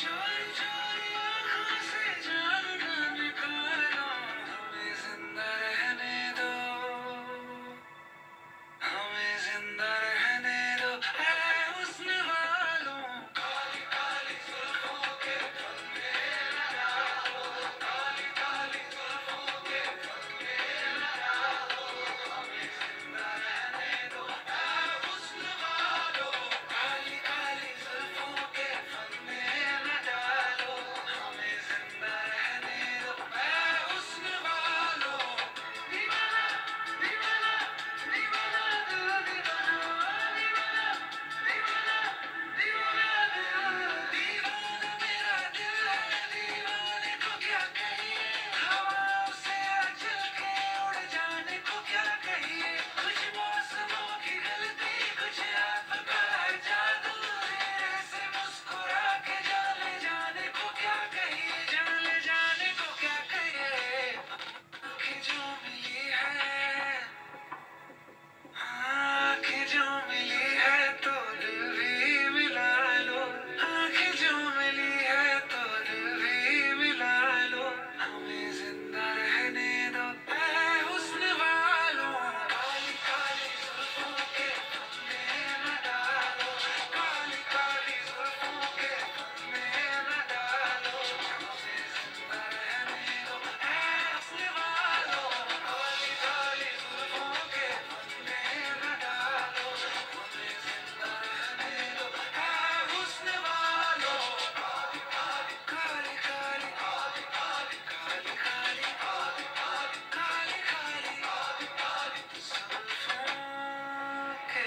चोरी चोरी आँखों से जान ना निकालो, हमें जिंदा रहने दो, हमें जिंदा रहने दो ऐ हुस्न वालों। काली काली जुल्फों के फंदे न डालो, काली काली जुल्फों के फंदे न डालो, हमें जिंदा रहने दो ऐ हुस्न वालों। काली काली जुल्फों के फंदे न डालो, हमें जिंदा रहने दो ऐ हुस्न वालों। दीवाना दीवाना दीवाना दिल दीवाना, दीवाना दीवाना दीवाना दिल, दीवाना मेरा दिल है, दीवाने को क्या कहिए, हवाओं से चल के उड़ जाने को क्या कहिए। कुछ मौसमों की गलती, कुछ आपका है जादू, धीरे से मुस्कुरा के जाने जाने को क्या कहिए, जाने जाने को क्या कहिए। आँखें जो मिली है, आँखें जो मिली है तो दिल भी मिला लो, आँखें जो मिली है तो दिल भी मिला लो, हमें जिंदा रहने दो ऐ हुस्न वालों। काली काली जुल्फों के फंदे न डालो, काली काली जुल्फों के फंदे न डालो, हमें जिंदा रहने दो ऐ हुस्न वालों। काली काली जुल्फों के फंदे न डालो, हमें जिंदा रहने दो ऐ हुस्न वालों। काली काली काली काली काली काली काली काली काली काली काली जुल्फों के।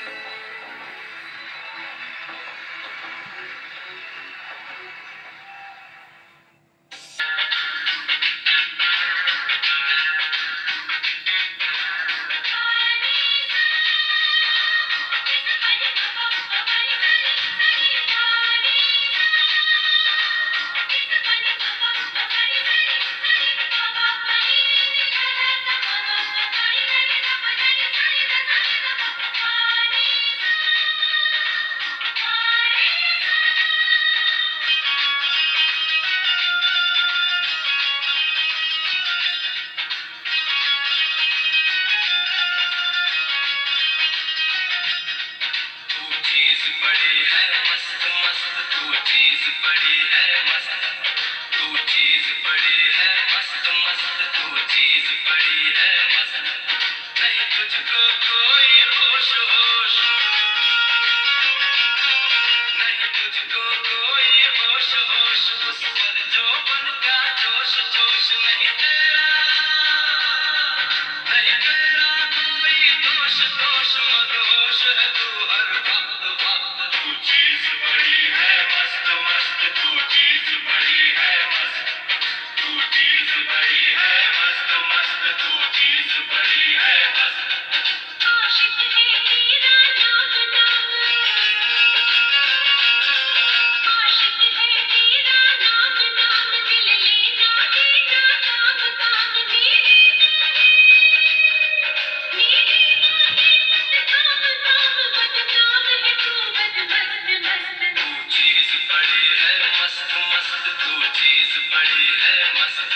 तू चीज बड़ी है मस्त मस्त, तू चीज बड़ी है मस्त, तू चीज बड़ी है मस्त मस्त, तू चीज बड़ी है मस्त। नहीं तुझको कोई होश होश, नहीं तुझको कोई होश होश, उस पर जो बन का जोश जोश, नहीं तेरा नहीं तेरा कोई दोष दोष, मदहोश है तू हर वक्त वक्त। तू चीज बड़ी है मस्त मस्त, तू चीज बड़ी है मस्त, तू चीज बड़ी है मस्त मस्त, तू चीज बड़ी है मस्त। आशिक है तेरा नाम नाम, आशिक है तेरा नाम नाम, दिल लेना देना काम काम, मेरी तू चीज बड़ी है मस्त मस्त, तू चीज बड़ी है मस्त,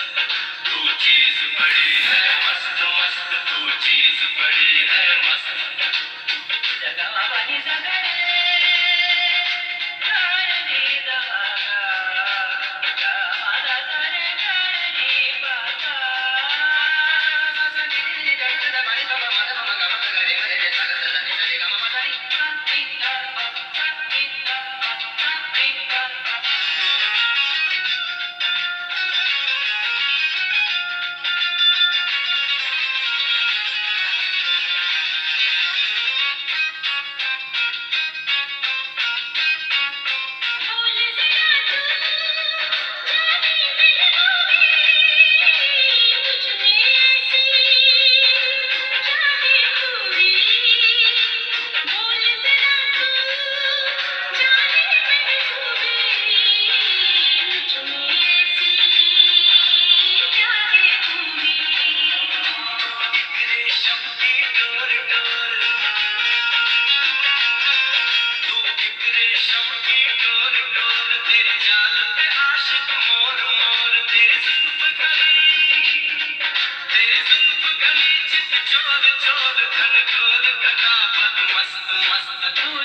तू चीज बड़ी है मस्त मस्त, तू चीज बड़ी है मस्त। जगवा बनी सगरे कारणी दवागा, कामादा सरे कारणी बागा, सनी नी दग दग मनी पम मद पम गम ग रे रे रे सा ग नी सा रे ग म प दा नी सा नी सा प सा नी सा प सा नी सा प। बोल जरा तू जाने दिल होगी, मुझ में ऐसी क्या है खूबी, बोल जरा तू जाने दिल होगी, मुझ में ऐसी क्या है खूबी। एक रेशम की डोर डोर, तू एक रेशम की डोर डोर, तेरे जाल पे शोर खनजोर घटा पद मस्त मस्त तू